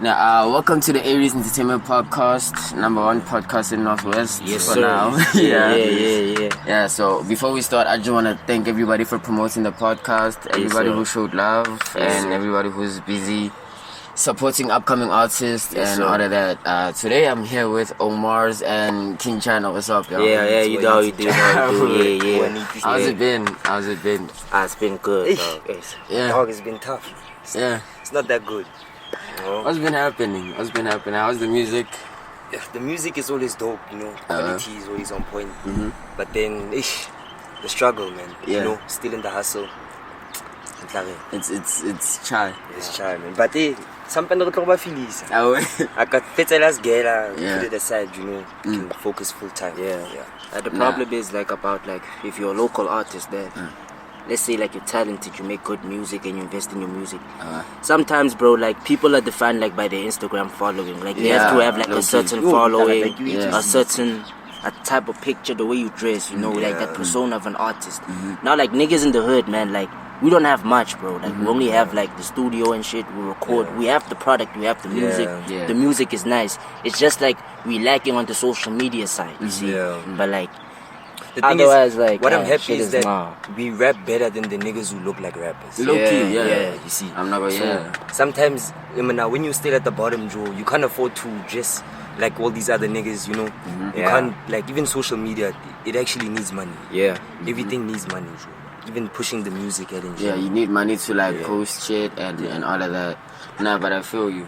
Now, welcome to the Aries Entertainment Podcast, number one podcast in Northwest. Yes, for sir. now. Yeah. So before we start, I just want to thank everybody for promoting the podcast, everybody sir. who showed love, and sir. everybody who's busy supporting upcoming artists Yes, and sir. all of that. Today I'm here with Omars and King Chana. What's up, y'all? Yeah, you know, you do. Yeah. How's it been? It's been good, dog. Yeah. Dog, it's been tough. Yeah. It's not that good. You know? What's been happening? How's the music? Yeah, the music is always dope, you know. Quality is always on point. But then, the struggle, man. Yeah. You know, still in the hustle. It's chai. It's shy, man. But sometimes I don't feel easy. Oh, I got let's get Yeah. put it aside, you know. Can focus full time. Yeah. The problem is about if you're a local artist there. Let's say you're talented, you make good music and you invest in your music. Sometimes, bro, people are defined by their Instagram following. You have to have a certain following, a type of picture, the way you dress, you know, that persona of an artist. Now, niggas in the hood, man, we don't have much, bro. We only have the studio and shit. We record. We have the product. We have the music. Yeah. The music is nice. It's just we lacking on the social media side. You see, but The thing otherwise, is, what I'm happy shit is that nah. we rap better than the niggas who look like rappers. Low key, You see. I'm not gonna, Sometimes, when you stay at the bottom, Joe, you can't afford to just like all these other niggas, you know. You can't, even social media, it actually needs money. Yeah. Everything needs money, Joe. Even pushing the music and shit. Yeah, you need money to post shit and all of that. Nah, but I feel you.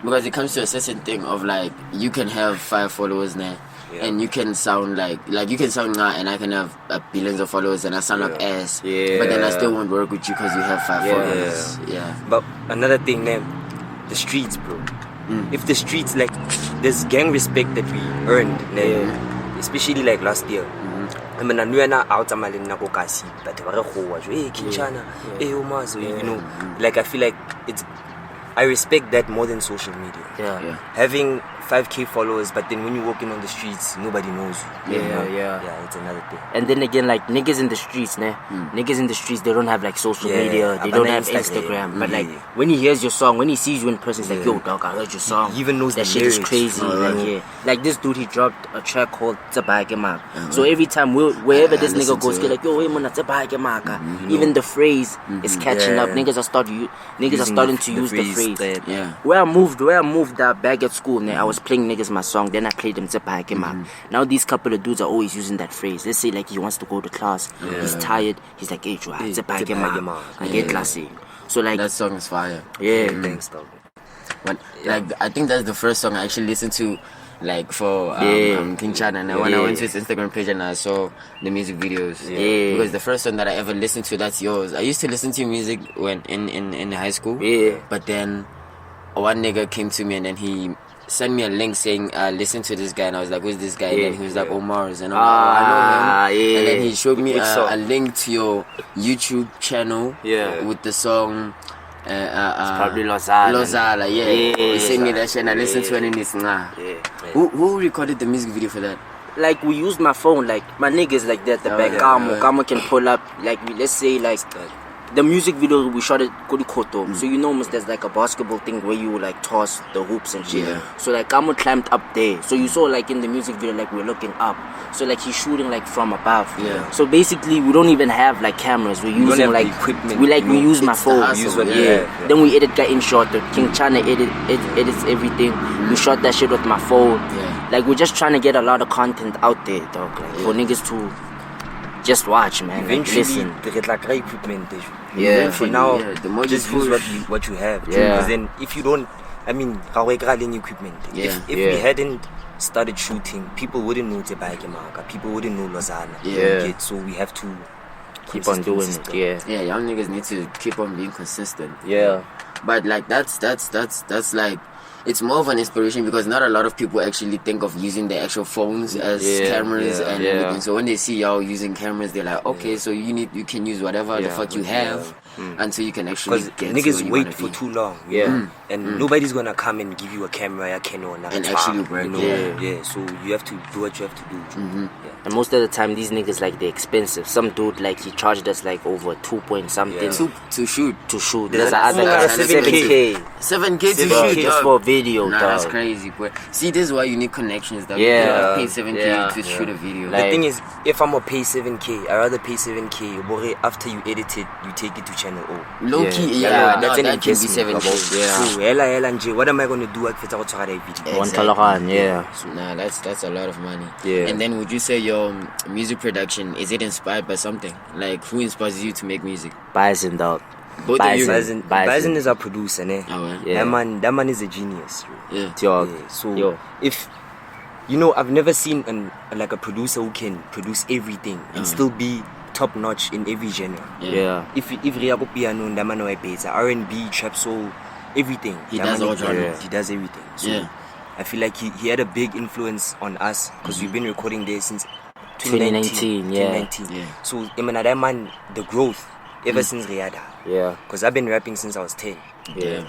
Because it comes to a certain thing of you can have 5 followers now. Yeah. And you can sound you can sound now, and I can have billions of followers and I sound like ass. Yeah. But then I still won't work with you because you have 5 followers. Yeah. But another thing, man, the streets, bro. If the streets, there's gang respect that we earned, especially last year. I mean, I knew out of my nako kasi, but hey, King Chana, hey, Omars, you know, I feel I respect that more than social media. Yeah. Having 5K followers, but then when you're walking on the streets, nobody knows you. Yeah, it's another thing. And then again, niggas in the streets, niggas in the streets, they don't have social media, they don't have Instagram. But when he hears your song, when he sees you in person, it's yo, dog, I heard your song. He even knows that the shit lyrics. is crazy. This dude, he dropped a track called Tsabake. So every time wherever this nigga goes, get yo, hey man, Tsabake. Even the phrase is catching up. Niggas are starting to use the phrase. Where I moved back at school, I was playing niggas my song, then I played them Tsabake. Now these couple of dudes are always using that phrase. Let's say he wants to go to class, he's tired, he's like, hey, Tsabake. I get classy. So that song is fire. Yeah. Thanks, dog. But I think that's the first song I actually listened to for King Chana. And when I went to his Instagram page and I saw the music videos, because the first song that I ever listened to, that's yours. I used to listen to music when in high school, but then one nigga came to me and then he sent me a link saying listen to this guy, and I was like, who's this guy? And then he was like, Omars, and I'm like, oh, I know him. And then he showed me a link to your YouTube channel with the song it's probably Lozala. He sent me that shit and I listened to it and it's Who recorded the music video for that? We used my phone, my niggas that the back. Kamo can pull up, let's say the music video we shot at Kodikoto. So you know there's a basketball thing where you toss the hoops and shit. So Kamo climbed up there. So you saw in the music video we're looking up. So he's shooting from above. So basically we don't even have cameras. We're using equipment. We use my phone. Then we edit in short. The King Chana edits everything. We shot that shit with my phone. We're just trying to get a lot of content out there, dog. For niggas to just watch, man. Eventually, listen. they get great equipment. For now, the more just use what you have. Because then, if you don't, equipment. If we hadn't started shooting, people wouldn't know Tsabake. People wouldn't know Lozana. So we have to keep on doing it. Yeah, young niggas need to keep on being consistent. But that's it's more of an inspiration because not a lot of people actually think of using their actual phones as cameras and everything. So when they see y'all using cameras, they're like, okay, so you can use whatever the fuck you have until you can actually Because get niggas to where you wait wanna for be. too long. And nobody's gonna come and give you a camera, a Canon, And actually work, you know? yeah. So you have to do what you have to do. And most of the time, these niggas like they're expensive. Some dude like he charged us like over 2 point something To shoot. There's other got guy a 7K. 7K to 7K shoot, just dog. for a video, Nah, dog. that's crazy, boy. See, this is why you need connections, dog. Yeah. You can't pay 7K Yeah. to shoot a video. Like- The thing is, if I'm gonna pay 7K, I'd rather pay 7K. But after you edit it, you take it to channel O. Low key, Yeah, yeah, that's no, an that can be investment. 7K. Yeah. So, hella nje, what am I gonna do? I video. One Kalahan, yeah. Nah, that's a lot of money. Yeah. And then would you say your music production, is it inspired by something? Like, who inspires you to make music? Bison, dog. Both of you. Bison is our producer, ne? Oh, yeah. That man is a genius. Yeah. Dog. Yeah, so Yo. if you know, I've never seen like a producer who can produce everything and still be top notch in every genre. Yeah. If Riago piano, that man R&B, trap soul, everything. He That does man all is- genres. He does everything. So Yeah. I feel like he had a big influence on us because we've been recording there since 2019, yeah. 2019. Yeah. So that man, the growth ever since Riada. Yeah. Because I've been rapping since I was 10. Yeah.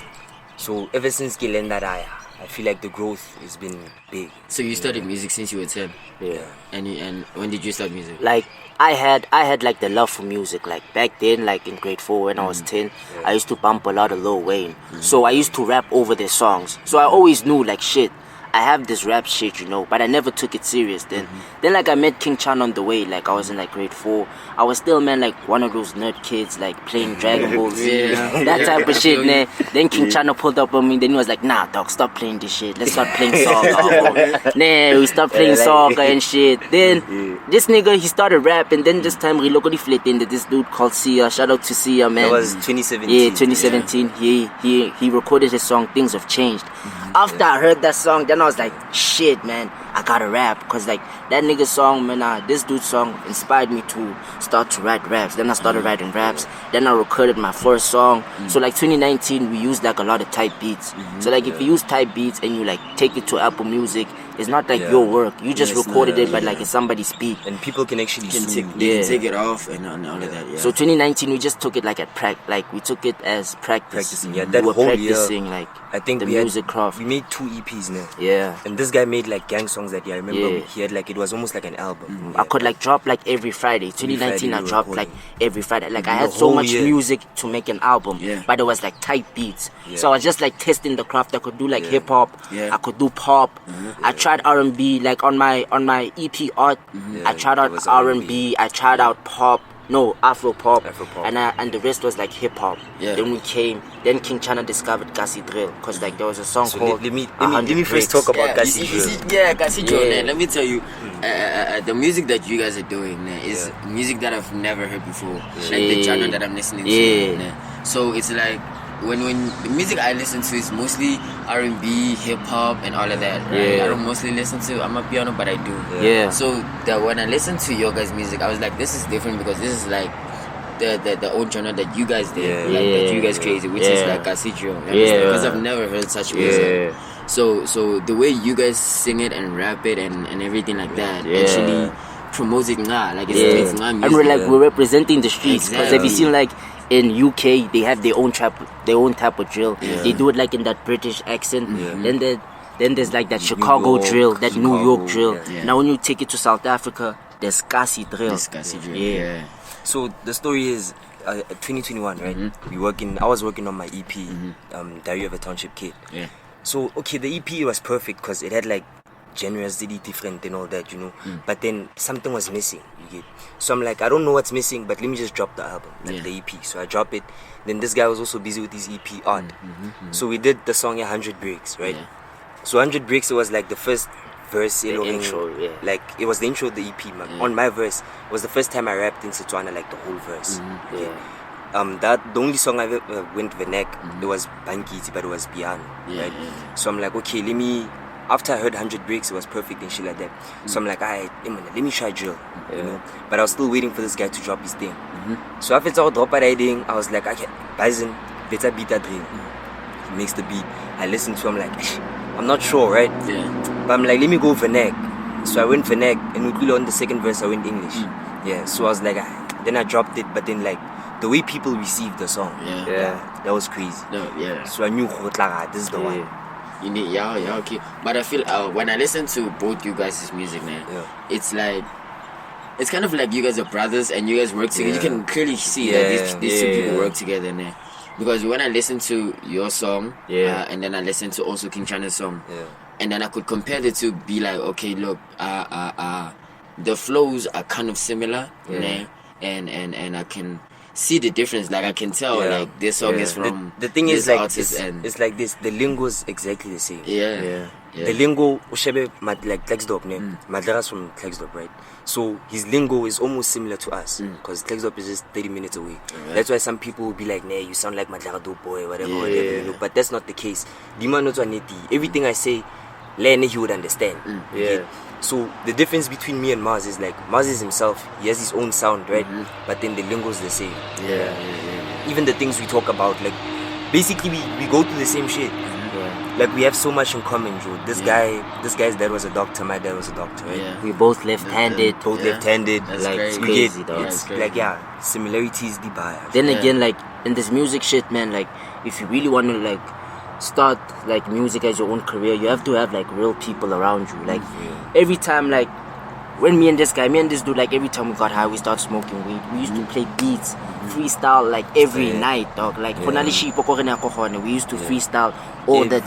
So ever since Kilenda Raya, I feel like the growth has been big. So you started music since you were 10? Yeah. And when did you start music? Like I had like the love for music. Like back then, like in grade 4 when I was 10, I used to bump a lot of Lil Wayne. So I used to rap over their songs. So I always knew like shit, I have this rap shit, you know, but I never took it serious then. Then like I met King Chana on the way, like I was in like grade 4. I was still, man, like one of those nerd kids, like playing Dragon Ball Z, that type of shit, man. Then King Chana pulled up on me, then he was like, nah, dog, stop playing this shit. Let's start playing soccer. Nah, we stopped playing soccer and shit. Then this nigga, he started rapping. Then this time, we locally flit into this dude called Sia. Shout out to Sia, man. That was 2017. Yeah, 2017. He recorded his song Things Have Changed. After I heard that song, then I was like, shit, man, I gotta rap. Cause like that nigga's song, man, this dude's song inspired me to start to write raps. Then I started writing raps. Then I recorded my first song. So like 2019, we used like a lot of type beats. So like if you use type beats and you like take it to Apple Music, it's not like your work. You just recorded it, but like it's somebody's beat. And people can actually They sue. can take it off and all of that, yeah. So 2019, we just took it like we took it as practice. Practicing, yeah, We that were whole practicing year, like I think the we had- music craft. We made 2 EPs now. Yeah. And this guy made like gang songs that year. I remember Yeah. he had like, it was almost like an album. I could like drop like every Friday. 2019 Friday I we dropped recording. like every Friday. Like I The had so whole much year. music to make an album. Yeah. But it was like type beats. Yeah. So I was just like testing the craft. I could do like hip hop. Yeah. I could do pop. I tried R&B like on my EP art. I tried it out was R&B. I tried out pop. No, Afro pop. Afro-pop. And the rest was like hip hop. Yeah. Then Then King Chana discovered Gasi Drill. Cause like there was a song So called let me 100 first Bricks. talk about Yeah, Gasi Drill. yeah, Gasi Drill, Yeah. man. Let me tell you, the music that you guys are doing is music that I've never heard before. Like the genre that I'm listening to. Yeah. So it's like when the music I listen to is mostly R&B, hip hop, and all of that. Right? Yeah. I don't mostly listen to. I'm a piano, but I do. Yeah. So when I listen to your guys' music, I was like, this is different because this is like the old genre that you guys did, like that you guys created, which is like Gasi Drill. Because I've never heard such music. So the way you guys sing it and rap it and everything like that actually promotes it, like it's music. And we're representing the streets. Because have you seen like in UK they have their own type of drill. They do it like in that British accent. Then there's like that Chicago York, drill, that New York drill. Yeah. Now when you take it to South Africa, there's Gasi drill. This Gasi Drill. Yeah. So the story is 2021, right? I was working on my EP, Diary of a Township Kid. Yeah. So okay, the EP was perfect because it had like genres really different and all that, you know. But then something was missing. You get. So I'm like, I don't know what's missing, but let me just drop the album, like the EP. So I drop it. Then this guy was also busy with his EP art. So we did the song 100 Breaks, right? Yeah. So 100 Breaks, it was like the first verse, The intro, yeah. like it was the intro of the EP, man. On my verse, it was the first time I rapped in Setswana, like the whole verse. The only song I went Venek, it was Bankiti, but it was piano, right? So I'm like, okay, after I heard 100 Breaks, it was perfect and shit like that. So I'm like, alright, let me try drill, you know. But I was still waiting for this guy to drop his thing. So after it's all drop writing, I was like, okay, Bison, better beat that dream. He makes the beat. I listened to him like, I'm not sure, right? Yeah. But I'm like, let me go Venek. So I went Venek, and on the second verse I went English. Yeah, so I was like, then I dropped it, but then like the way people received the song. Yeah. That was crazy. No, yeah. So I knew this is the one. You need, okay. But I feel when I listen to both you guys' music, man, it's like, it's kind of like you guys are brothers and you guys work together. You can clearly see that these two people work together, man. Because when I listen to your song, and then I listen to also King Chana's song, and then I could compare the two, be like, okay, look, the flows are kind of similar, and I can see the difference. Like I can tell, like this song is from the thing this is like artist, and it's like this. The lingo is exactly the same. Yeah. The lingo, like Klexdorp, Madras from Klexdorp, right? So his lingo is almost similar to us because Klexdorp is just 30 minutes away. That's why some people will be like, "Nah, you sound like Madras boy, whatever." You know? But that's not the case. Everything I say, Lene he would understand. So the difference between me and Mars is like Mars is himself. He has his own sound, right? But then the lingo is the same. Even the things we talk about, like basically we go through the same shit. Like we have so much in common, Joe. This guy's dad was a doctor. My dad was a doctor, right? We both left-handed. That's like crazy. crazy, dog. It's like similarities the bias. Then again, like in this music shit, man, like if you really want to like start like music as your own career, you have to have like real people around you. Like every time, like when me and this dude, like every time we got high, we start smoking weed. We used to play beats, freestyle like every night, dog. Like we used to freestyle all the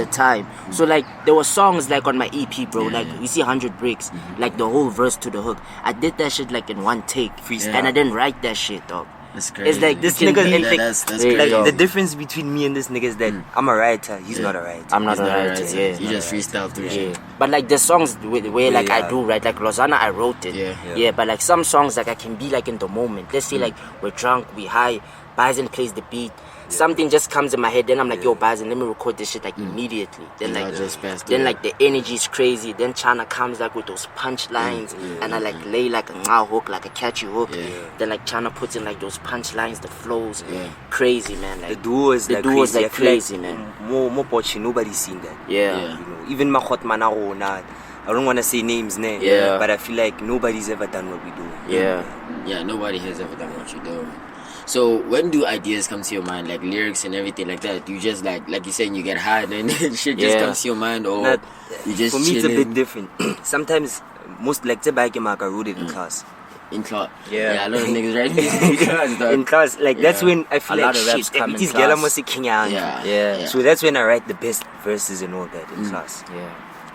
time. So like there were songs like on my EP, bro. Like you see 100 Bricks, like the whole verse to the hook. I did that shit like in one take, and I didn't write that shit, dog. That's crazy. It's like This nigga, that's like crazy. the difference between me and this nigga is that I'm a writer, he's not a writer. I'm not He's a not writer. right. You just freestyle through shit. But like the songs where like I do right, like Rosanna, I wrote it. But like some songs like I can be like in the moment. Let's say like we're drunk, we high, Bison plays the beat. Something just comes in my head, then I'm like, yo, Bison, let me record this shit like immediately. Then like like the energy is crazy. Then Chana comes like with those punchlines, and I like lay like a hook, like a catchy hook. Then like Chana puts in like those punchlines, the flows, crazy, man. Like The duo is like crazy, like, man. More poetry, nobody's seen that. Yeah. You know, even Mahot Manarona, I don't want to say names, but I feel like nobody's ever done what we do. Yeah, nobody has ever done what you do. So when do ideas come to your mind, like lyrics and everything like that? You just like you saying you get high and shit just comes to your mind, or you just for me chilling? it's a bit different. Sometimes most like I wrote it in class. In class, Yeah. a lot of niggas write music in class, dog. In class, like that's when I feel A like lot of raps shit. come in Everything's class. Gala Mosi King. Yeah. So that's when I write the best verses and all that in class.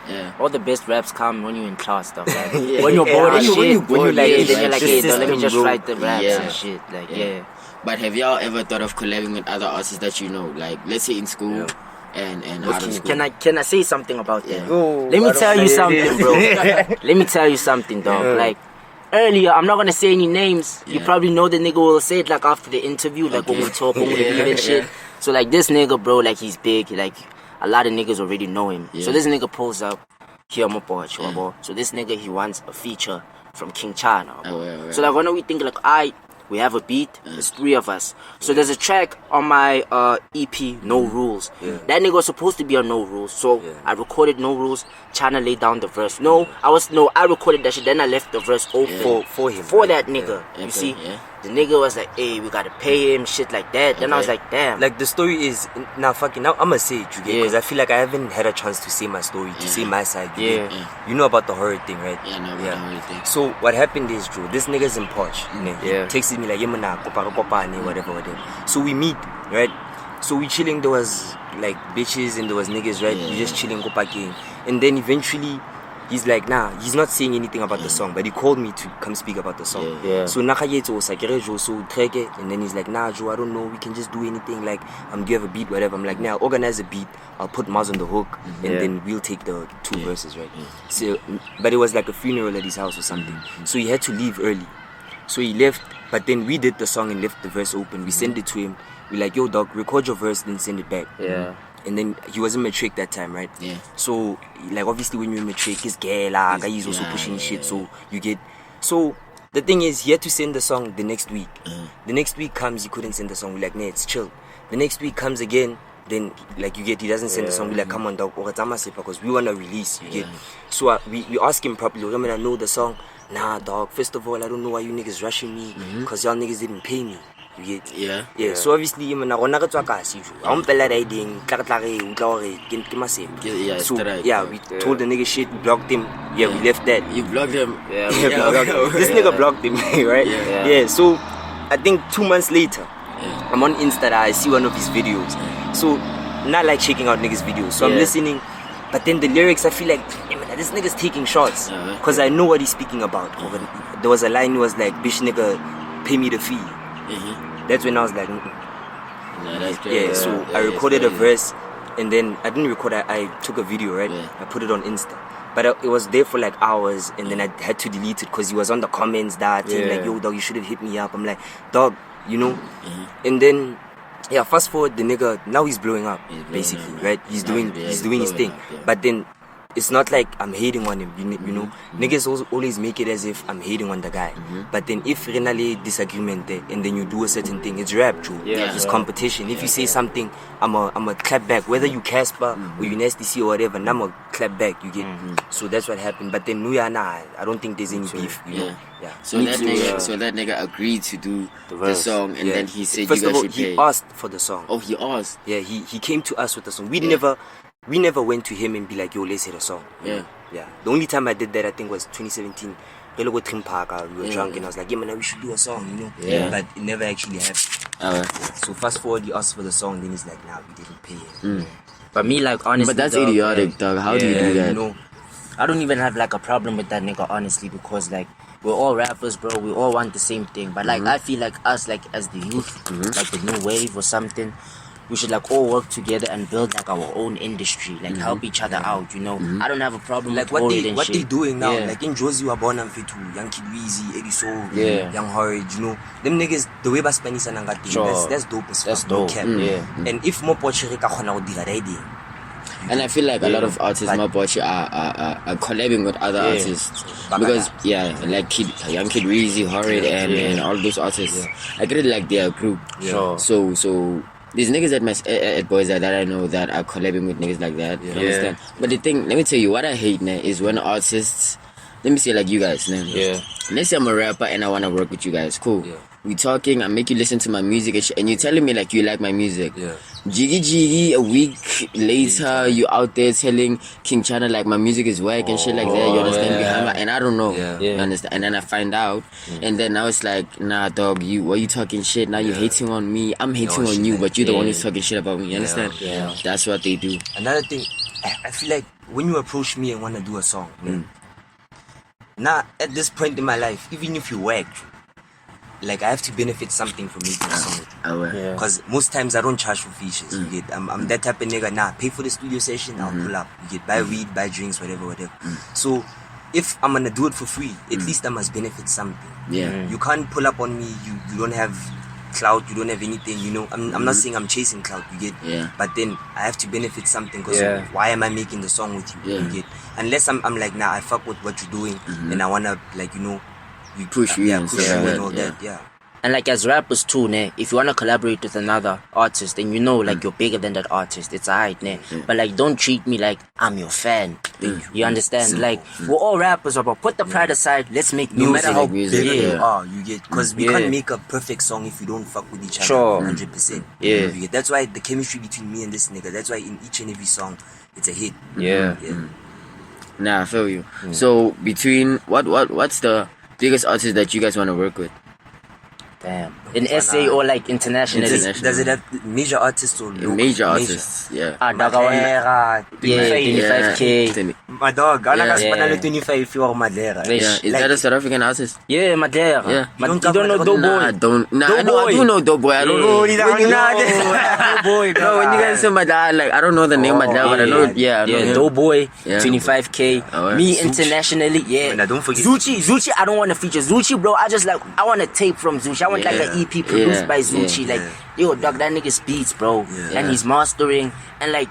Yeah. All the best raps come when you're in class, stuff like Yeah. when you're bored and When you're shit. bored, Then yeah, you're like, the hey, let me system, just bro. write the raps Yeah. and shit. Like, Yeah. But have y'all ever thought of collabing with other artists that you know, like let's say in school and out of school? Can I say something about that? Oh, Let me I tell don't you say something, it. bro. Let me tell you something, dog. Like earlier, I'm not gonna say any names. You probably know the nigga will say it like after the interview, like when we talk, when we leave and shit. So like this nigga, bro, like he's big. Like a lot of niggas already know him. So this nigga pulls up here, my boy. So this nigga he wants a feature from King Chana. Bro. So like when we think like we have a beat, there's 3 of us. So there's a track on my EP, No Rules. That nigga was supposed to be on No Rules. So I recorded No Rules, Chana laid down the verse. I recorded that shit, then I left the verse open For him. for that nigga. You see? The nigga was like, hey, we gotta pay him, shit like that. Then I was like, damn. Like the story is now I'ma say it, you get, because I feel like I haven't had a chance to say my story, to say my side. You know about the Horid thing, right? Yeah, no, about the Horid thing. So what happened is, Drew, this nigga's in Porsche. He Yeah. texted me like, whatever. So we meet, right? So we chilling, there was like bitches and there was niggas, right? We just chilling, and then eventually he's like, nah, he's not saying anything about the song, but he called me to come speak about the song. So so track it, and then he's like, nah, Joe, I don't know, we can just do anything, like, do you have a beat, whatever. I'm like, nah, I'll organize a beat, I'll put Maz on the hook, and then we'll take the 2 verses, right? So, but it was like a funeral at his house or something, so he had to leave early. So he left, but then we did the song and left the verse open. We sent it to him. We're like, yo, dog, record your verse, then send it back. And then he was in matric that time, right? So like obviously when you're in matric, he's gay, like he's also pushing shit. So you get, so the thing is, he had to send the song the next week. The next week comes, he couldn't send the song. We're like, nah, it's chill. The next week comes again, then like you get, he doesn't send the song. We like, come on dog, because we wanna release. You get, so we ask him properly. I mean, I know the song. Nah dog, first of all, I don't know why you niggas rushing me, because y'all niggas didn't pay me. You get? Yeah. So obviously, I'm gonna get to a car. I'm riding. So we told the nigga shit. We blocked him. We left that. You blocked him. This nigga blocked him, right? Yeah. So I think 2 months later, I'm on Insta. I see one of his videos. So not like checking out niggas' videos. So I'm listening, but then the lyrics, I feel like, this nigga's taking shots, because I know what he's speaking about. There was a line who was like, bitch nigga, pay me the fee. That's when I was like, so I recorded a verse, and then I didn't record it, I took a video, right? I put it on Insta. But it was there for like hours, and then I had to delete it because he was on the comments saying like, yo dog, you should have hit me up. I'm like, dog, you know? And then fast forward, the nigga, now he's blowing up, basically, right? He's doing his thing. But then it's not like I'm hating on him, you know. Niggas always make it as if I'm hating on the guy. But then if really disagreement there, and then you do a certain thing, it's rap, true. It's competition. If you say something, I'm a clap back. Whether you Casper or you Nasty C or whatever, and I'm a clap back. You get. So that's what happened. But then I don't think there's any beef. You know. So that nigga agreed to do the song, and then he said, first you of guys all, should pay. he asked for the song. Oh, he asked. Yeah, he came to us with the song. We never went to him and be like, yo, let's hit a song. Yeah. The only time I did that, I think, was 2017. We were drunk, and I was like, yeah, man, we should do a song, you know. But it never actually happened. So fast forward, he asked for the song, then he's like, nah, we didn't pay it. But me, like, honestly, But that's idiotic, dog. How do you do that? You know, I don't even have like a problem with that nigga, honestly, because like we're all rappers, bro. We all want the same thing. But like I feel like us, like as the youth, like the new wave or something, we should like all work together and build like our own industry, like help each other out, you know. I don't have a problem like with what they shit. doing now, like in Josie Wabona and Fitu, Young Kid Weezy, Eddie Soul, Young Horid, you know, them niggas, the way Spanish and that's dope as fuck. That's dope. And if more Pocherica Hona did idea. And I feel like a lot of artists, Mabochi, are collabing with other artists. Because, like Young Kid Weezy, Horid, and all those artists. I really like their group. So these niggas at Boys that I know that are collabing with niggas like that. You understand? But the thing, let me tell you, what I hate now is when artists, let me say like you guys, man. Let's say I'm a rapper and I want to work with you guys. Cool. We talking, I make you listen to my music and you're telling me like you like my music. Jiggy, a week later, you out there telling King Chana like my music is whack and shit like that. You understand? And I don't know. You understand? And then I find out, and then now it's like, nah, dog, why you talking shit? Now you hating on me. I'm hating on you, but you're the one who's talking shit about me. You understand? That's what they do. Another thing, I feel like when you approach me and want to do a song, now at this point in my life, even if you whack, like I have to benefit something from making a song. Because most times I don't charge for features. You get, I'm that type of nigga. Nah, pay for the studio session, I'll pull up. You get, buy weed, buy drinks, whatever. So if I'm gonna do it for free, at least I must benefit something. You can't pull up on me. You don't have clout. You don't have anything. You know, I'm not saying I'm chasing clout. You get, but then I have to benefit something. Because why am I making the song with you? You get, unless I'm like, nah, I fuck with what you're doing, and I wanna like, you know. You push you and all that, And like as rappers too, if you wanna collaborate with another artist, then you know like you're bigger than that artist. It's alright, but like don't treat me like I'm your fan. You understand? Like we're all rappers, but put the pride aside. Let's make music. No matter how big you are, you get, because we can't make a perfect song if we don't fuck with each other 100%. You get, that's why the chemistry between me and this nigga. That's why in each and every song, it's a hit. Nah, I feel you. So between what's the biggest artist that you guys want to work with? Damn. In SA or like internationally? Does it have major artists or local? Major artists, Madlera, 25K. My dog, I like to 25 if you are Madlera. Is that a South African artist? Yeah, Madlera. You don't know Doughboy? I do know Doughboy. I don't know. Doughboy. No, when you guys say Madlera, like I don't know the name Madlera, but I know. Doughboy, 25K. Me internationally, don't forget Zuchi, I don't want to feature Zuchi, bro. I want a tape from Zuchi. I want like an EP produced by Zuchi. Like, yo, dog, that nigga's beats, bro. And he's mastering. And like,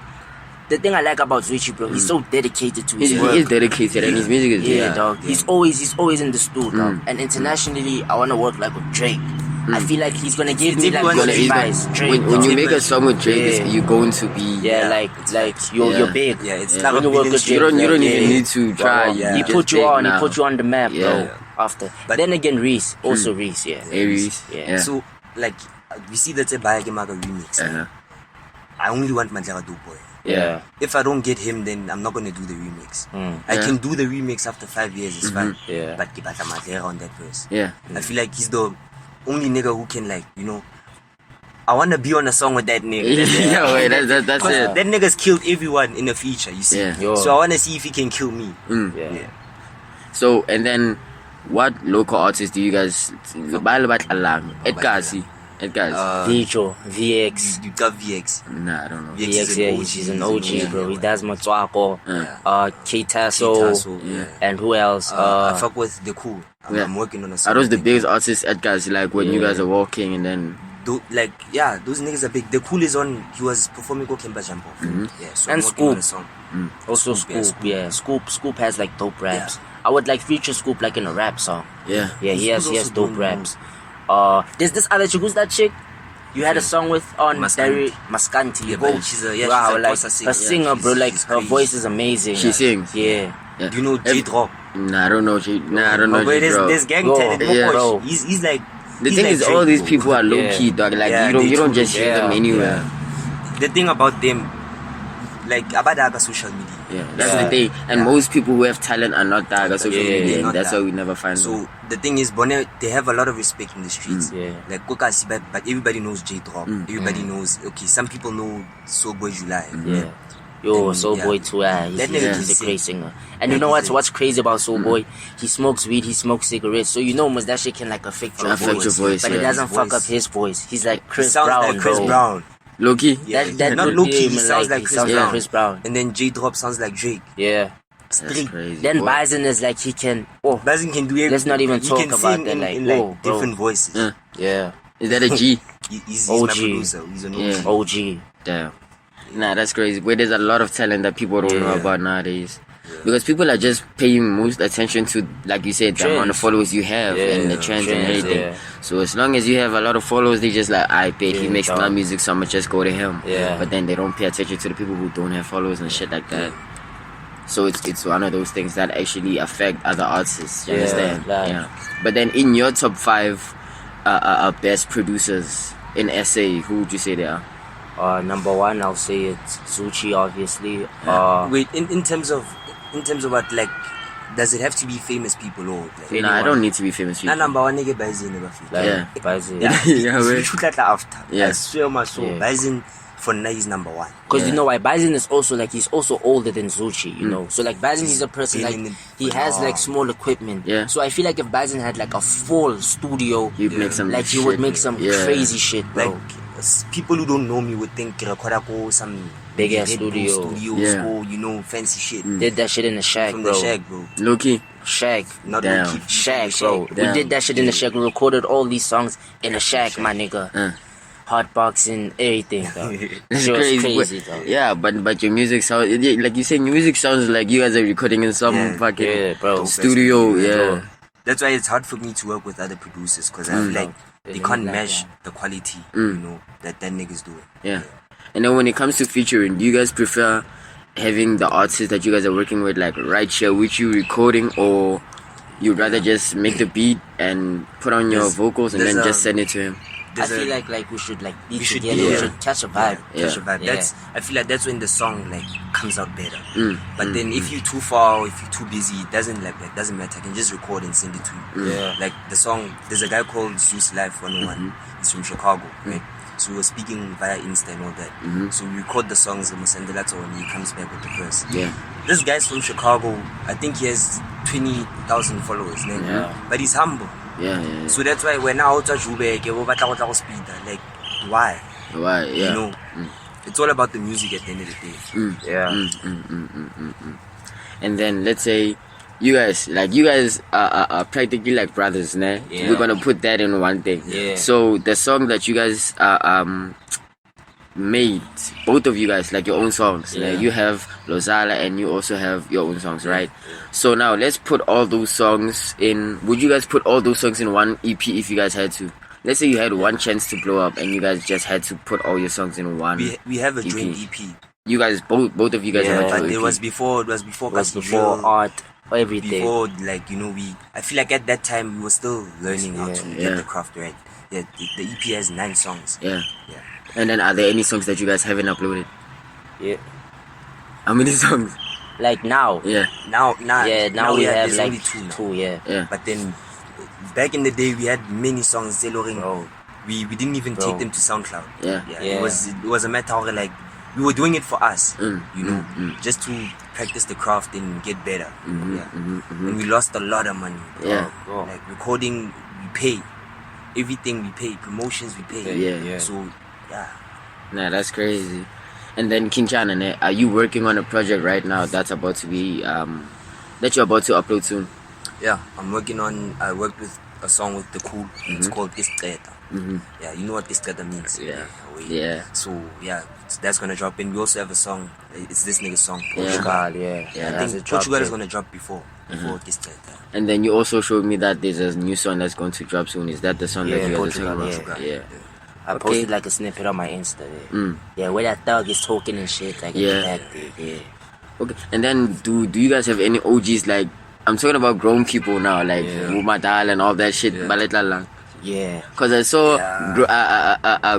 the thing I like about Zuchi, bro, he's so dedicated to his work. He is dedicated, and his music is dog. He's always in the studio, dog. And internationally, I want to work like with Drake. I feel like he's gonna give me like everyone's good dream. advice. Drake, When you dog. make a song with Drake, you're going to be like you're big. Yeah, it's When like you work with you Drake, don't even yeah. need to try. Yeah. He just put you big on. now. He put you on the map, Yeah. bro. After, but then again, Reese, also Reese, yeah. Aries. Yeah. Yeah. So like we see that Bayake Maga remix. Uh-huh. I only want Mandela Boy. Yeah. If I don't get him, then I'm not gonna do the remix. I Yeah. can do the remix after 5 years. It's fine. Yeah. But Kibata Mandela on that verse. Yeah. I feel like he's the only nigga who can I wanna be on a song with that nigga. Yeah, wait, that's Because it. that nigga's killed everyone in a feature, you see. Yeah. Yo. So I wanna see if he can kill me. Yeah. So, and then, what local artists do you guys... Edgar. Vijo, VX. You got VX. Nah, I don't know. VX VX, is yeah, an OG. he's an OG, bro. He does Matswako, K-Tasso, Yeah. and who else? I fuck with the cool. Yeah. I'm working on a song. Are those the with biggest artists, Edgar's, like when you guys are walking and then... those niggas are big. The cool is on. He was performing Go Kemba Jump Off. Yeah, so And I'm working on a Scoop. song. Also Scoop, yeah. Scoop has like dope raps. I would like feature Scoop like in a rap song. Yeah. Yeah, he has also dope doing raps. There's this other chick, who's that chick? You had a song with on Maskanti. Maskanti. Yeah, Bro, but she's a wow, like like Kosa singer. her singer, bro. Like She's her crazy. voice is amazing. She sings? Yeah. Yeah. Do you know J Drop? Nah, I don't know. I don't know. But bro. there's gang Bro, talent. yeah. Bro. Bro. He's like. The he's thing like is, Drake, all these bro. people are low Yeah. key, dog. Like Yeah, you don't they just too, hear them yeah. anywhere. The thing about them, like Abadaga social media. Yeah, that's Yeah. the thing. And most people who have talent are not that on social Yeah, media, they're and not that's that. why we never find them. So the thing is, Bonnet, they have a lot of respect in the streets. Yeah. Like Kokasi, but everybody knows J Drop. Everybody knows. Okay, some people know Soul Boy July. Yeah. Yo, And, Soul yeah. Boy too. He's, That he's, nigga he's is a great sick. singer. And Yeah, you know he's what's sick. crazy about Soul Boy? He smokes weed, he smokes cigarettes. So you know almost that shit can like affect your Affect your voice, but it yeah. doesn't His fuck voice. up his voice. He's like He Chris sounds Brown, like Chris bro. Brown. Loki. That Not good Loki, game, he sounds like he Chris sounds Brown. like Chris Brown. And then J Drop sounds like Drake. Yeah. That's Street. crazy. Then boy. Bison is like he can. Oh, Bazin can do everything. Let's not even He talk can about sing that, like, in oh, bro. different voices. Yeah. yeah. Is that a G? He's my OG. producer. He's an OG. Yeah. OG. Damn. Nah, that's crazy. Where there's a lot of talent that people don't know about nowadays. Because people are just paying most attention to, like you said, the amount of Trends. followers you have and the trends and Trends, everything. yeah. So as long as you have a lot of followers, they just like, I bet he Yeah, makes dog. my music, so I'ma just go to him. Yeah. But then they don't pay attention to the people who don't have followers and shit like that. So it's one of those things that actually affect other artists. You Yeah, understand? like- Yeah. But then in your top 5 best producers in SA, who would you say they are? Number one, I'll say it's Zuchi, obviously. Wait, in terms of what, like, does it have to be famous people or like? Nah, I don't need to be famous Na people. number one nigga Bazin never fit. Like, Yeah. Bison. Yeah, We wait. shoot that after. Yeah. I swear my soul. Yeah. Bazin for now is number one. Because Yeah. you know why? Bison is also like, he's also older than Zuchi, you know? So like Bison is a person, been like, in it he for has long. like small equipment. Yeah. So I feel like if Bison had like a full studio, You'd make some like he shit. would make some Yeah. crazy shit, bro. Like people who don't know me would think Kirakorako some Big ass Red Bull studio. studios Yeah. or fancy shit Did that shit in the shack, from bro. the shack, bro. Loki. Shack. Not Damn. low-key, Shack, from bro. the We Damn. did that shit in the shack. We recorded all these songs in the shack, my nigga. Hotboxing, everything, though. That's Shit was crazy. crazy, but, though. yeah, but your music sounds like you say. Music sounds like you guys are recording in some Yeah. fucking Yeah, bro. studio. Yeah, That's why it's hard for me to work with other producers because I feel like they They can't need like match that. the quality, you know, that niggas do. yeah. And then when it comes to featuring, do you guys prefer having the artists that you guys are working with like right here with you recording, or you'd rather just make the beat and put on your There's- vocals and then there's just send it to him? I There's feel a- like we should like be we should together. be- We yeah. should catch a vibe. Catch a vibe. Yeah. I feel like that's when the song like comes out better. But then if you're too far, or if you're too busy, it doesn't doesn't matter. I can just record and send it to you. Yeah. Like the song, there's a guy called Zeus Life 101. He's from Chicago, right? So we were speaking via Insta and all that. So we record the songs and we send the letter and he comes back with the verse. Yeah. This guy's from Chicago. I think he has 20,000 followers, né? Yeah. But he's humble. Yeah. So that's why when I out speed, like why? Why? Yeah. You know, it's all about the music at the end of the day. Yeah. And then let's say you guys are practically like brothers, né? Yeah. We're gonna put that in one thing. Yeah. So the song that you guys made, both of you guys, like your own songs. Yeah. You have Lozala and you also have your own songs, right? So now let's put all those songs in. Would you guys put all those songs in one EP if you guys had to? let's say you had one chance to blow up and you guys just had to put all your songs in one. We have a EP. joint EP. You guys both of you guys have a joint But EP. it was before before art, everything. Before, like, you know, I feel like at that time we were still learning how to get the craft right. Yeah, the EP has 9 songs. Yeah. And then are there any songs that you guys haven't uploaded? Yeah. How many songs? Like now. Yeah. Now we have there's like only 2 now. 2, yeah. But then back in the day we had many songs. We didn't even take them to SoundCloud. Yeah. It was a matter of like we were doing it for us, you know, just to practice the craft and get better. And we lost a lot of money. Bro. Like recording, we pay. Everything we pay. Promotions we pay. Yeah. So Nah, that's crazy. And then King Chana, are you working on a project right now that's about to be that you're about to upload soon? Yeah, I worked with a song with The Cool. It's called Isqeda. Yeah, you know what Isqeda means. Yeah. So that's gonna drop. And we also have a song. It's this nigga's song, Portugal. I think Portugal is gonna drop before Isqeda. And then you also showed me that there's a new song that's going to drop soon. Is that the song that you guys are talking about? Yeah. I posted like a snippet on my Insta. Yeah, where that thug is talking and shit. Like, Okay. And then do you guys have any OGs? Like, I'm talking about grown people now, like Umadal and all that shit. Yeah. Cause I saw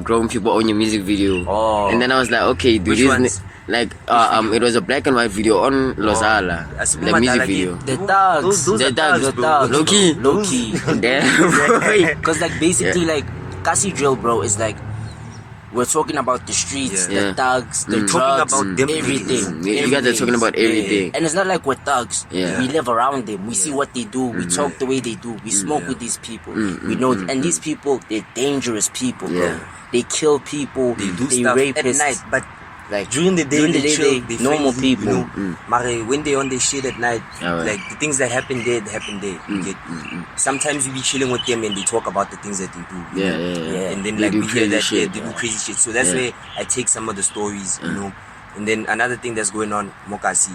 grown people on your music video. And then I was like, okay, do Which ones? Like it was a black and white video on Lozala, the music video. The thugs. The thugs, bro. Low key. Damn. Cause like basically like Kasi Drill, bro, is like we're talking about the streets, the thugs, the drugs, talking about them, everything. You guys are talking about everything. And it's not like we're thugs. We live around them. We see what they do. We talk the way they do. We smoke with these people. We know, and these people, they're dangerous people, bro. They kill people. They do they stuff rape at night, but like during the day they chill, they normal friendly, people. You know? Mare, when they on their shit at night, like the things that happen there, they happen there. You get, sometimes you be chilling with them and they talk about the things that they do. Yeah. And then They like do we hear crazy that shit, they do crazy shit. So that's where I take some of the stories, you know. And then another thing that's going on, Mokasi,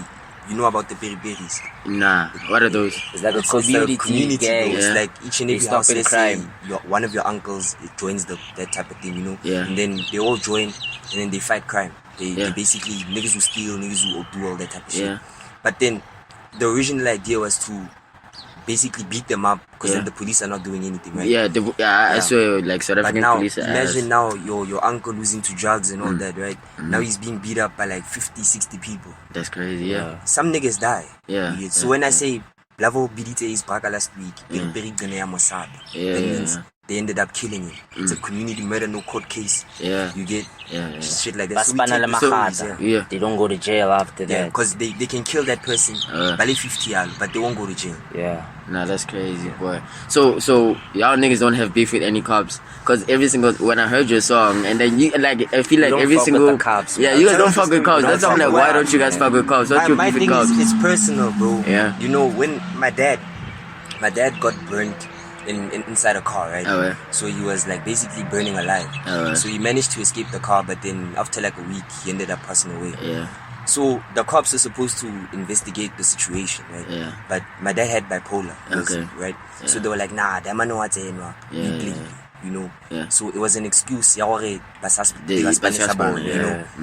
you know about the peri-peris? Nah, what are those? It's like a It's like community gang. It's like each and every house, stopping let's crime. say one of your uncles joins that type of thing, you know. And then they all join and then they fight crime. They basically, niggas who steal, niggas who do all that type of shit. But then the original idea was to basically beat them up because then the police are not doing anything, right? I saw like South African But now, police. imagine now your uncle who's into drugs and all that, right? Now he's being beat up by like 50, 60 people. That's crazy, Some niggas die. Yeah. So when I say Blavo Bidite is Braka last week, that means they ended up killing him. It's a community murder, no court case. You get shit like that. So we take the stories, They don't go to jail after that. because they can kill that person, bale 50 al, but they won't go to jail. Nah, that's crazy, boy. So y'all niggas don't have beef with any cops, cause every single when I heard your song, and then you like I feel like don't every fuck single with the cops, you man. guys don't fuck with cops. That's why I'm like, why don't you guys fuck with cops? What's your My beef with thing cops? is, it's personal, bro. Yeah. You know, when my dad got burnt inside a car, right? So he was like basically burning alive. So he managed to escape the car, but then after like a week, he ended up passing away. So the cops are supposed to investigate the situation, right? But my dad had bipolar, right? So they were like, nah, that man know what's in, you know. So it was an excuse, you know.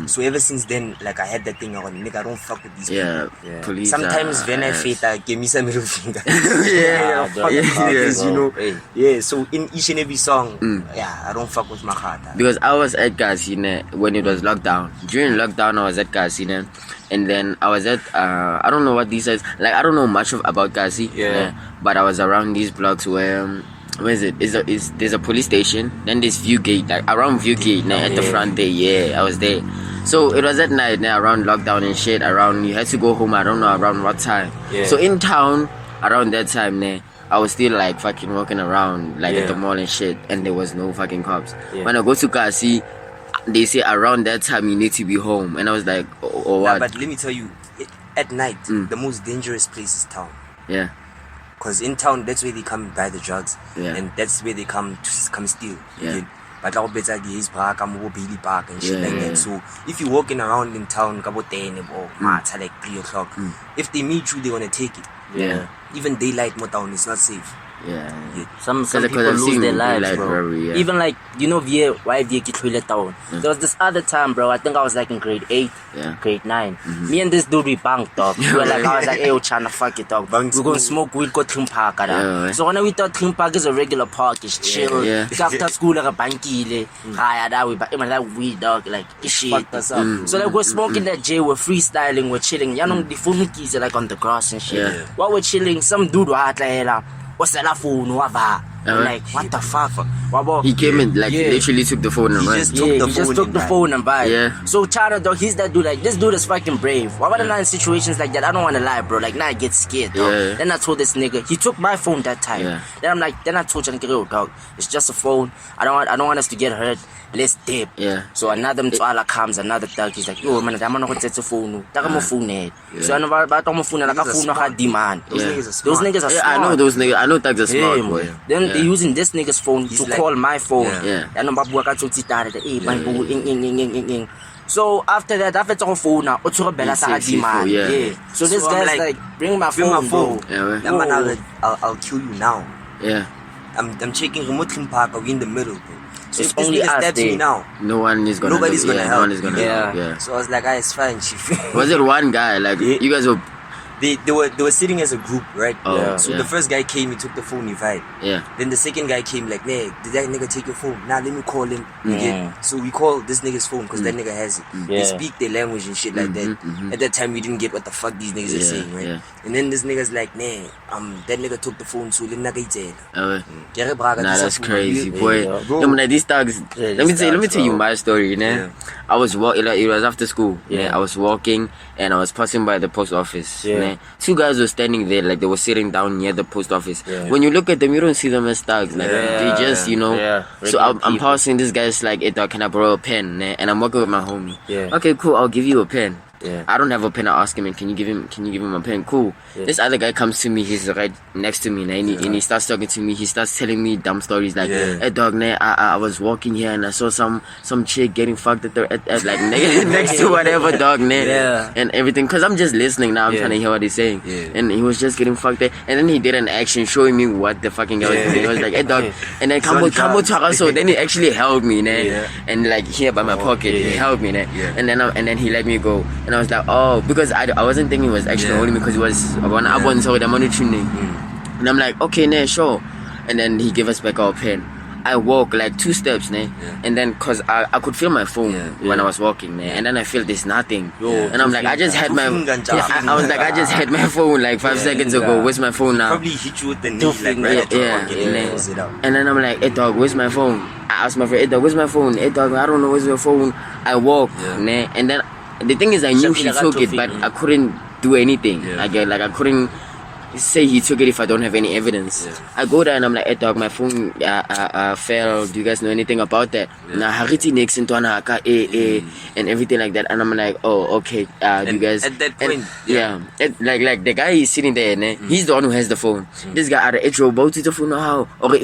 So ever since then, like I had that thing on, nigga, I don't fuck with these people. Police. Sometimes when I fate, I give me some middle finger. Fuck the cops, You know. Hey. So in each and every song, I don't fuck with my heart. Because I was at Casino when it was lockdown. During lockdown, I was at Casino, and then I was at I don't know what these is. Like I don't know much about Kasi. But I was around these blocks where is it? There's a police station. Then there's Viewgate, like around Viewgate, at the front there. I was there. So it was at night, around lockdown and shit. Around you had to go home. I don't know around what time. So in town around that time, I was still like fucking walking around like at the mall and shit, and there was no fucking cops. When I go to Kasi, they say around that time you need to be home, and I was like, oh what? But let me tell you, at night the most dangerous place is town. Because in town, that's where they come buy the drugs, and that's where they come steal. But I'll bet he's back, I'm over Bailey Park and shit like that. So if you're walking around in town, about 10 or like 3 o'clock, if they meet you, they wanna take it. Even daylight, more town is not safe. Some Because people I've lose seen their it, lives, like, bro. very, yeah. Even like, you know, why VA get down. There was this other time, bro. I think I was like in grade 8, grade 9. Me and this dude, we banged, dog. We were like, I was like, hey, Chana, fuck it, dog. We're going to smoke weed, go Trim Park. So when we thought Trim Park is a regular park, it's chill. After school, like a banky, we like weed, dog, like shit. So like we're smoking that J, we're freestyling, we're chilling. You know, the phone keys are like on the grass and shit. While we're chilling, some dude was like, what's that phone? Like, what the fuck? He came in, like, literally took the phone and ran. He just took the phone and buy. So Chana, dog, he's that dude. Like, this dude is fucking brave. Why would I not in situations like that? I don't want to lie, bro. Like, now I get scared, dog. Then I told this nigga, he took my phone that time. Then I told Chana, yo, dog, it's just a phone. I don't want us to get hurt. Let's dip. So another mtwala comes, another thug. He's like, yo, man, I'm not going to take the phone. Take my phone. So I know about my phone. Like, a phone, I had demand. Those niggas are smart. I know those niggas. I know thugs are smart, boy. Then they're using this nigga's phone to call my phone. I know Babu got to sit there. So after that, after the phone now, so this guy's like, bring my phone, bro. I'll kill you now. I'm checking remote park. Are we in the middle, bro? So It's if this only nigga us stabs there. me now, nobody's gonna help. No one is gonna help. help. So I was like, it's fine, chief. Was it one guy? Like, you guys were... They were sitting as a group, right? So the first guy came, he took the phone, he vied. Then the second guy came like, nah, did that nigga take your phone? Nah, let me call him. So we call this nigga's phone because that nigga has it. They speak their language and shit like that. At that time, we didn't get what the fuck these niggas are saying, right? And then this nigga's like, nah, that nigga took the phone, so let me Nah, that's crazy, boy. These thugs... Let me tell you my story, né? I was walking, like, it was after school. I was walking and I was passing by the post office. Two guys were standing there, like they were sitting down near the post office. When you look at them, you don't see them as thugs. Like they just, you know. So I'm passing. This guy's like, hey dog, can I borrow a pen? And I'm walking with my homie. Okay, cool. I'll give you a pen. I don't have a pen. I ask him, can you give him a pen? Cool. This other guy comes to me. He's right next to me, and he starts talking to me. He starts telling me dumb stories like, hey dog, I was walking here and I saw some chick getting fucked at like next to whatever dog, and everything. Cause I'm just listening now. I'm trying to hear what he's saying. And he was just getting fucked there. And then he did an action showing me what the fucking guy was doing. He was like, hey dog, and then so then he actually held me, and like here by my pocket, he held me, and then he let me go. And I was like, oh, because I wasn't thinking he was actually holding me because he was one up so the money tuning. And I'm like, okay, sure. And then he gave us back our pen. I walk like 2 steps, and then cause I could feel my phone when I was walking, and then I feel there's nothing. And I'm like, I just had my I was like, I just had my phone like 5 seconds ago. Where's my phone now? Probably hit you with the knee, like And then I'm like, hey dog, where's my phone? I asked my friend, hey dog, where's my phone? Hey dog, I don't know where's your phone. I walk, and then the thing is, I knew he took it, but I couldn't do anything. I couldn't say he took it if I don't have any evidence. I go there and I'm like, hey dog, my phone fell. Do you guys know anything about that? Nah, Hariti next into and everything like that. And I'm like, oh, okay. You guys at that point, like the guy is sitting there, he's the one who has the phone. This guy at the about the phone how or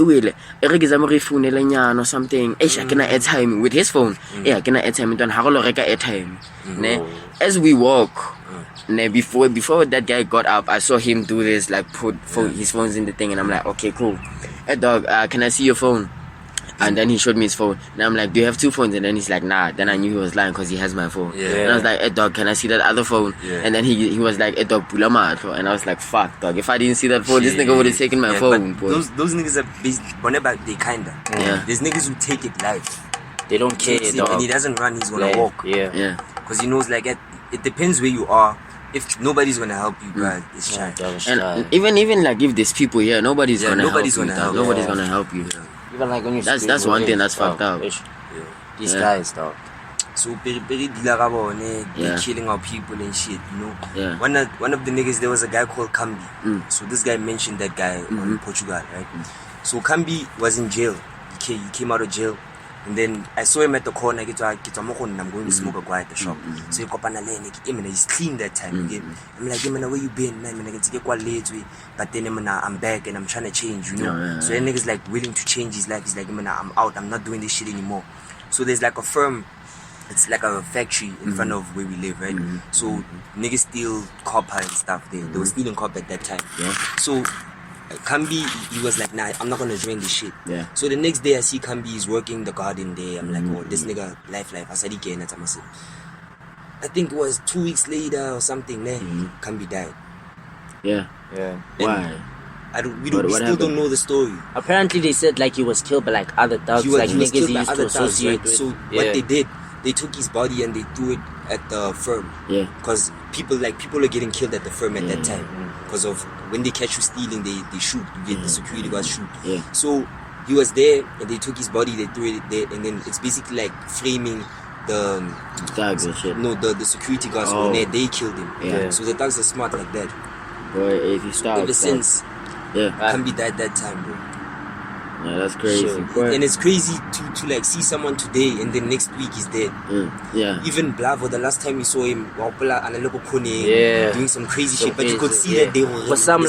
or something. I can airtime with his phone. I can airtime into airtime. As we walk. Before that guy got up, I saw him do this, like put his phones in the thing, and I'm like, okay, cool. Hey dog, can I see your phone? And then he showed me his phone, and I'm like, do you have 2 phones? And then he's like, nah. Then I knew he was lying because he has my phone. And I was like, hey dog, can I see that other phone? And then he was like, hey dog, pulama. And I was like, fuck dog, if I didn't see that phone, this nigga would have taken my phone. Those niggas are whenever they kinda. There's niggas who take it live. They don't care, dog. When he doesn't run, he's gonna walk. Because he knows like it depends where you are. If nobody's gonna help you, bro, it's shy. And even like if there's people here, nobody's gonna help you. Nobody's gonna help you. Even like when you that's one thing that's fucked up. These guys, dog. So they're killing our people and shit, you know. One of the niggas, there was a guy called Kambi. So this guy mentioned that guy in Portugal, right? So Kambi was in jail. He came out of jail. And then I saw him at the corner. I'm going to smoke a guy at the shop. So he's clean that time. I'm like, where you been? But then I'm back and I'm trying to change, you know. So that nigga's like willing to change his life. He's like, I'm out. I'm not doing this shit anymore. So there's like a firm. It's like a factory in front of where we live, right? So niggas steal copper and stuff there. They were stealing copper at that time. So Kambi, he was like, nah, I'm not gonna join this shit. Yeah. So the next day I see Kambi is working the garden there. I'm like, oh, this nigga, life. I said, I think it was 2 weeks later or something. Kambi died. Yeah. Why? We still don't know the story. Apparently they said like he was killed by like other thugs, He was niggas killed he by used to other thugs, associate right? with. So what they did, they took his body and they threw it at the firm. Yeah. Because people are getting killed at the firm at that time. Because of when they catch you stealing, they shoot. You get the security guards shoot. Yeah. So he was there and they took his body, they threw it there, and then it's basically like framing the Thugs and shit. No, the security guards were there. They killed him. Yeah. So the thugs are smart like that. Boy, if you stop. Ever since Kambi died that time, bro. Yeah, that's crazy. And it's crazy to like see someone today and then next week he's dead. Yeah. Even Blavo, the last time we saw him, doing some crazy shit, but you could see that they were was some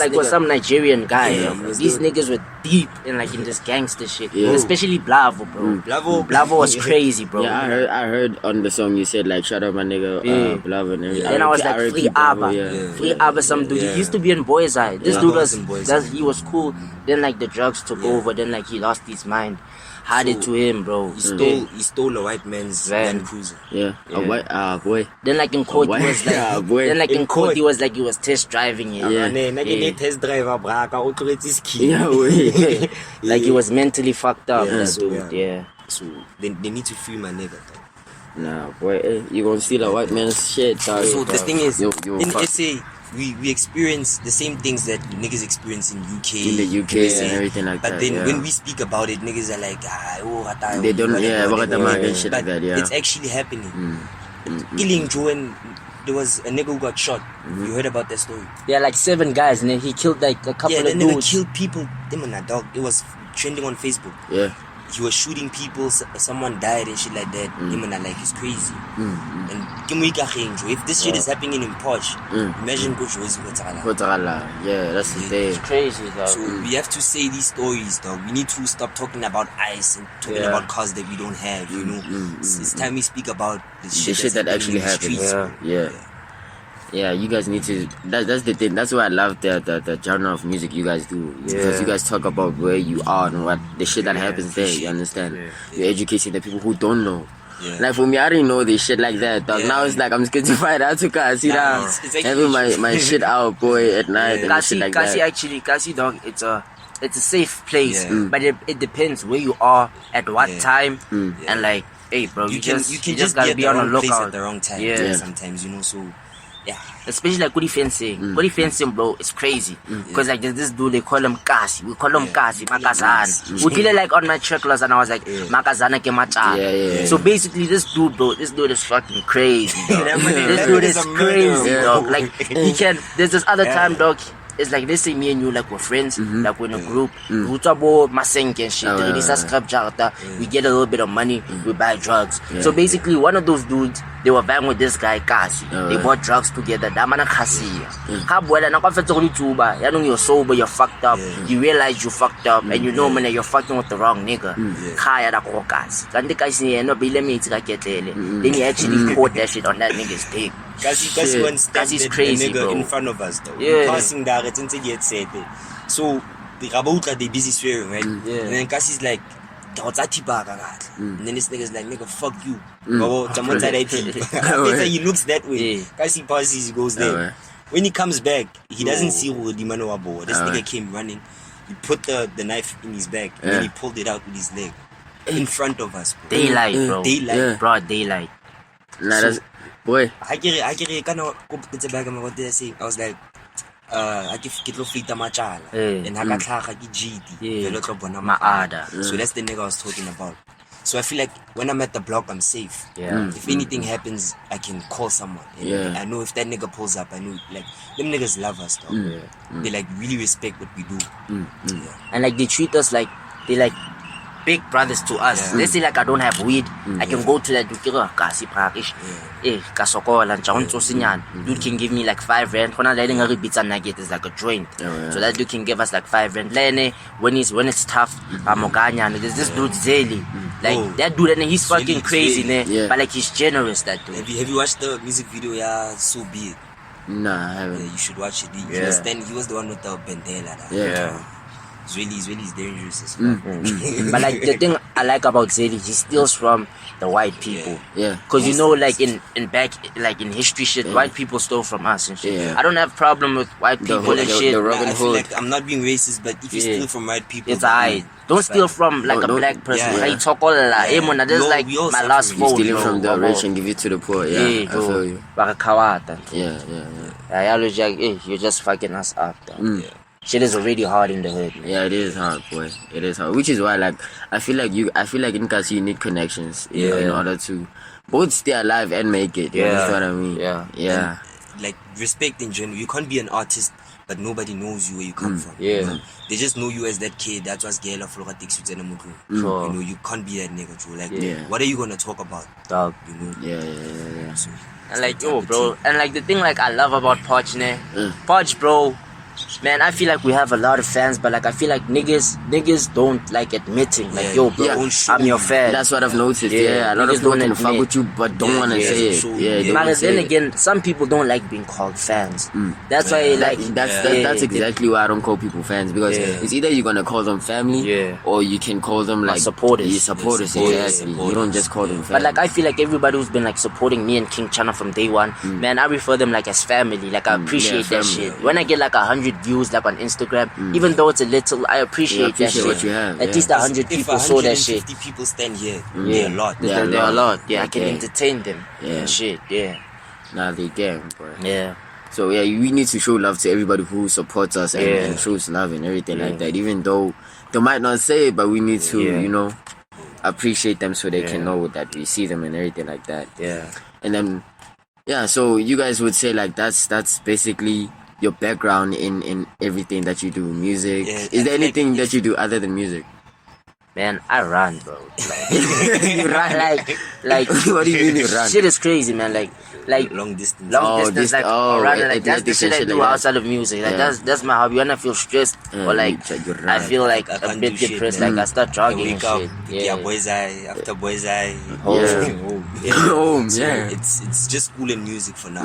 Nigerian guy. These niggas were deep in this gangster shit. Especially Blavo, bro. Blavo was crazy, bro. Yeah, I heard on the song you said like shout out my nigga Blavo and everything. And I was like free Abba. Free Abba, some dude. He used to be in Boys Eye. This dude he was cool. Then like the drugs took over. Then like he lost his mind. Had it to him, bro. He stole a white man's Land Cruiser. Yeah. A white boy. Then like in court he was like then like in court he was like he was test driving it. Test driver like he was mentally fucked up. So they need to free my nigga. Nah, boy, you gonna steal a white man's shit, dog. So the thing is, in SA, we experience the same things that niggas experience in UK. In the UK and everything like that. But then when we speak about it, niggas are like, they don't, and shit like that, it's actually happening. Killing Joe, and there was a nigga who got shot. You heard about that story? Yeah, like 7 guys, and then he killed like a couple of dudes. Yeah, the nigga killed people. Them and that dog. It was trending on Facebook. Yeah. He was shooting people, someone died and shit like that. Him and I like, it's crazy. And if this shit is happening in Porsche, imagine Coach was yeah, that's the thing. It's crazy, though. So we have to say these stories, dog. We need to stop talking about ice and talking about cars that we don't have, you know. It's time we speak about the shit that actually happens. Yeah, you guys need to. That's the thing. That's why I love the genre of music you guys do. Because you guys talk about where you are and what the shit that happens there. You understand? You're educating the people who don't know. Like for me, I didn't know this shit like that, dog. Now it's like I'm scared to find out to cause having my shit out, boy, at night and shit like that. Kasi dog, it's a safe place, but it depends where you are at what time and like, hey, bro, you just gotta be on the lookout at the wrong time. Sometimes, you know, so. Yeah, especially like Kodi fencing. Kodi fencing, bro, it's crazy. Because like there's this dude, they call him Kasi. We call him Kasi, Makazana. We did like on my checklist and I was like, Makazana ke macha. So basically this dude is fucking crazy, dog. This dude is crazy, dog. Like he can, there's this other time, dog. It's like, let's say me and you like we're friends, like we're in a group. We talk about masenke and shit. We get a little bit of money, we buy drugs. So basically, one of those dudes, they were banging with this guy Kasi. They bought drugs together. You're sober, you're fucked up. You realize you fucked up, and you know man you're fucking with the wrong nigga. Then he actually caught that shit on that nigga's dick. Kasi one stabbed the nigga bro. in front of us, though. Passing there, it's into get said. So the Rabauta, they busy swearing, right? And then Kasi's like, and then this nigga's like, nigga, fuck you. He looks that way. Kasi passes, he goes there. When he comes back, he doesn't see who the man was. This nigga came running. He put the knife in his bag and then he pulled it out with his leg in front of us, bro. Daylight, bro. Broad daylight. Nah, that's boy. I was like, I get lo fita machala and hakatlhaga ke GD velo tlo bona maada. So that's the nigga I was talking about. So I feel like when I'm at the block, I'm safe. If anything happens, I can call someone. I know if that nigga pulls up, I know like them niggas love us, though. They like really respect what we do. And like they treat us like they like big brothers to us. Let's say like I don't have weed, I can go to that dude, dude can give me like 5 rand. It's like a joint. So that dude can give us like 5 rand. When it's tough, there's this dude Zeli. Like that dude, and he's fucking crazy, but like he's generous, that dude. Have you watched the music video? Yeah, So Be It. Nah, I Yeah, haven't. you should watch it. He was the one with the bandela. Yeah. He's really dangerous as well. But like the thing I like about Zeddy, he steals from the white people. Yeah. Cause you know, like in back, like in history shit, white people stole from us and shit. Yeah. I don't have problem with white people and shit. the Robin I feel Hood. like I'm not being racist, but if you steal from white people, It's alright. Don't steal from like a black person. yeah. Like talk all that. Hey, man, that's like we all my suffer last from phone. Stealing bro. from the rich and give it to the poor. Yeah, I feel you. Yeah. You're just fucking us up. Though. Shit is already hard in the hood. Man. Yeah, it is hard, boy. It is hard. Which is why, like, I feel like in Kasi you need connections, in order to both stay alive and make it. You understand what I mean? Yeah. And, like, respect in general. You can't be an artist, but nobody knows you where you come from. Yeah. They just know you as that kid. That was Gaila Flora takes you to the Mugu. Sure. You know, you can't be that nigga, Joe. Like, what are you gonna talk about? Dog. You know? Yeah. So, and like, yo, bro. And like the thing, like, I love about Poch, Poch, bro. Man, I feel like we have a lot of fans, but like I feel like niggas don't like admitting, like, yo, bro, I'm your fan. That's what I've noticed. Yeah, a lot of people can fuck with you, but don't wanna say it. But then again, some people don't like being called fans. That's why, like, that's exactly why I don't call people fans, because it's either you're gonna call them family, or you can call them like supporters. Supporters. Exactly. You don't just call them fans. But like I feel like everybody who's been like supporting me and King Chana from day one, man, I refer them like as family. Like I appreciate that shit. When I get like 100 views like on Instagram, even though it's a little, I appreciate that shit. What you have, At least 100 people saw that shit. 50 people stand here, they're a lot. They're a lot. Yeah, I can entertain them. And shit. Yeah. Nah, they can, bro. Yeah. So yeah, we need to show love to everybody who supports us and shows love and everything like that. Even though they might not say it, but we need to, you know, appreciate them so they can know that we see them and everything like that. Yeah. And then, so you guys would say like that's basically your background in everything that you do, music. Is there anything that you do other than music? Man, I run, bro. Like, you run like what do you mean you run? Shit is crazy, man. Like long distance. Running, like that's the shit I do outside of music. Like that's my hobby. When I feel stressed or like I feel like a bit depressed, like I start jogging and shit. Yeah, boys eye after boys eye. Home. So it's just cool and music for now.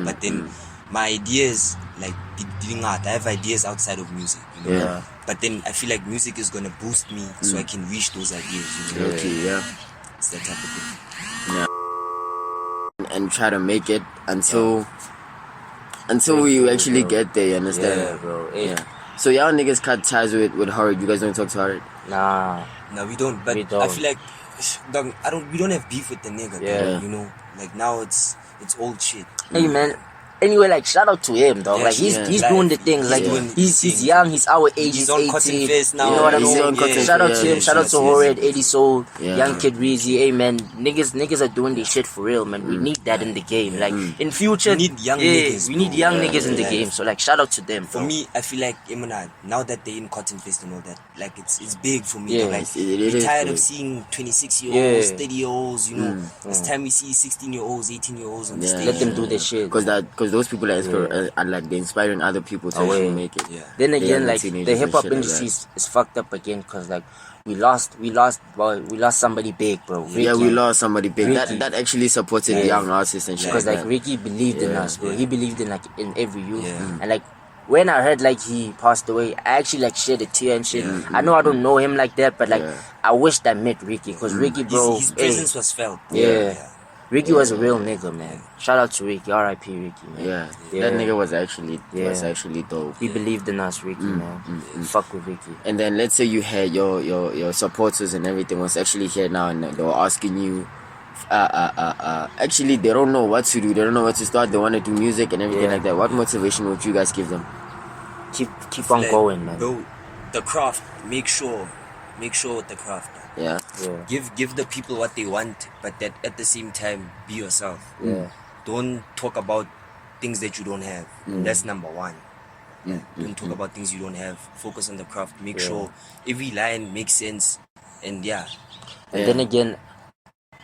But then my ideas, like, I have ideas outside of music, you know? But then I feel like music is gonna boost me so I can reach those ideas, you know? It's that type of thing. And try to make it until we actually get there, you understand? Yeah, bro. So y'all niggas cut ties with Horid. You guys don't talk to Horid? Nah, we don't. But I feel like we don't have beef with the nigga. Yeah. You know, like now it's old shit. Hey man. Anyway, like shout out to him, dog. Like he's doing the things. Like he's young. He's our age. He's 18. Now, you know what I mean? Shout out to him. Shout out to Horid, 80 Soul, Young Kid Reezy. Hey man, niggas are doing this shit for real, man. We need that in the game. Like in future, we need young niggas. We need young niggas in the game. So like shout out to them. For me, I feel like now that they're in Cotton Fest and all that, like it's big for me. Yeah, like we're tired of seeing 26-year-olds, 30-year-olds. You know, it's time we see 16-year-olds, 18-year-olds on the stage. Let them do their shit. Because those people are and like they're inspiring other people to actually make it. Then again, like the hip hop industry is fucked up again because like we lost somebody big, bro. Ricky. Yeah, we lost somebody big. That actually supported young artists and shit. Because like Ricky believed in us, bro. He believed in like in every youth. And like when I heard like he passed away, I actually like shed a tear and shit. I know I don't know him like that, but like I wished I met Ricky because Ricky, bro, his presence was felt. Ricky was a real nigga, man. Shout out to Ricky, R.I.P. Ricky, man. That nigga was actually dope. He believed in us, Ricky, man. Fuck with Ricky. And then let's say you had your supporters and everything was actually here now, and they were asking you. Actually, they don't know what to do. They don't know what to start. They want to do music and everything like that. What motivation would you guys give them? Keep on going, man. Bro, the craft. Make sure with the craft. Yeah. Give the people what they want, but that at the same time be yourself. Don't talk about things that you don't have. That's number one. Don't talk about things you don't have. Focus on the craft. Make sure every line makes sense. And And then again,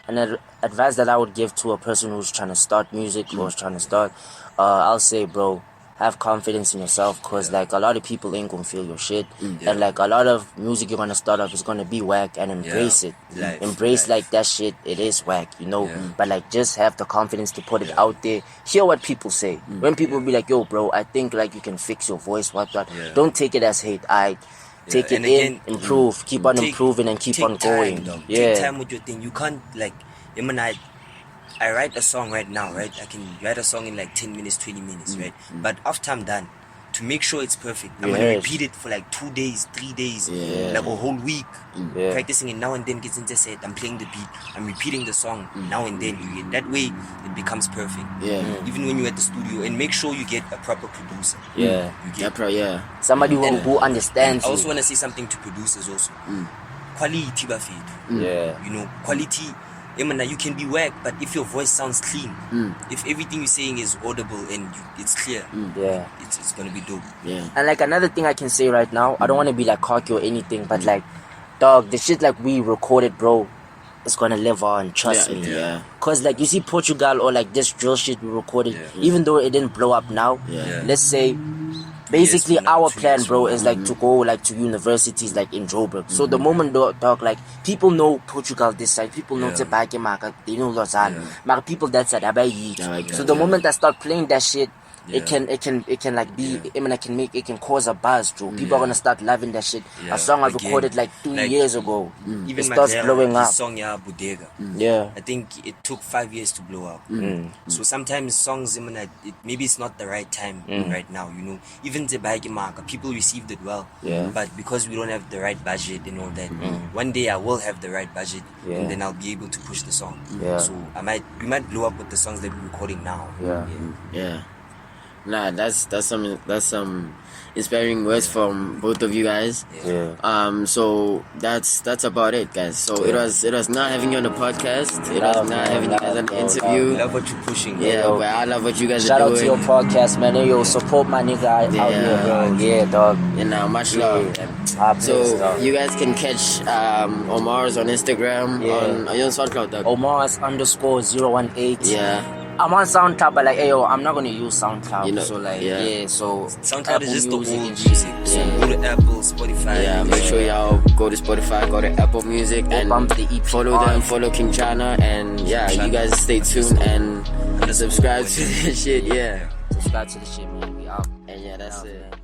an advice that I would give to a person who's trying to start music or is trying to start, I'll say, bro, have confidence in yourself, cause like a lot of people ain't gonna feel your shit, and like a lot of music you're gonna start off is gonna be whack, and embrace it. Embrace like that shit. It is whack, you know. But like just have the confidence to put it out there. Hear what people say. When people be like, "Yo, bro, I think like you can fix your voice." What? Don't take it as hate. Take it in, improve, keep on improving, and keep on going. Take time with your thing. You can't like, I write a song right now, right? I can write a song in like 10 minutes, 20 minutes, right? But after I'm done, to make sure it's perfect, I'm gonna repeat it for like 2 days, 3 days, like a whole week, practicing it now and then. Gets into set, I'm playing the beat, I'm repeating the song now and then. That way it becomes perfect. Even when you're at the studio, and make sure you get a proper producer. Somebody who understands. I also want to say something to producers also. Quality bafetu. You know, quality. You can be whack, but if your voice sounds clean, if everything you're saying is audible and it's clear, it's gonna be dope. And like another thing I can say right now, I don't want to be like cocky or anything, but like, dog, the shit like we recorded, bro, it's gonna live on. Trust me. Cause like you see Portugal or like this drill shit we recorded, even though it didn't blow up now. Let's say. Basically, our plan, bro, is like to go like to universities like in Joburg. So the moment dog like people know Portugal this side, people know Tebake Maka, they know Lausanne, but people that side Abayi. So the moment I start playing that shit, it can like be. I mean, it can cause a buzz, bro. People are gonna start loving that shit. A song I recorded like 2 years ago, even it starts blowing up. Song Bodega. I think it took 5 years to blow up. So sometimes songs, maybe it's not the right time right now. You know, even the Mark, people received it well, but because we don't have the right budget and all that, one day I will have the right budget, and then I'll be able to push the song. So we might blow up with the songs that we're recording now. Nah, that's some inspiring words from both of you guys. So that's about it, guys. So it was not having you on the podcast. It was not having you guys on the interview. I love what you're pushing. But I love what you guys Shout are doing. out to your podcast, man. Hey, yo, support my nigga out here, bro. Yeah, dog. And much love. So you guys can catch Omars on Instagram, on your SoundCloud, dog. Omars_018. I'm on SoundCloud, but like, hey, yo, I'm not gonna use SoundCloud. You know, so like, so SoundCloud is just the old music. So go to Apple, Spotify. Make sure y'all go to Spotify, go to Apple Music, and follow them, follow King Chana, and you guys stay tuned and subscribe to the shit. Subscribe to the shit, man. We out. And that's it.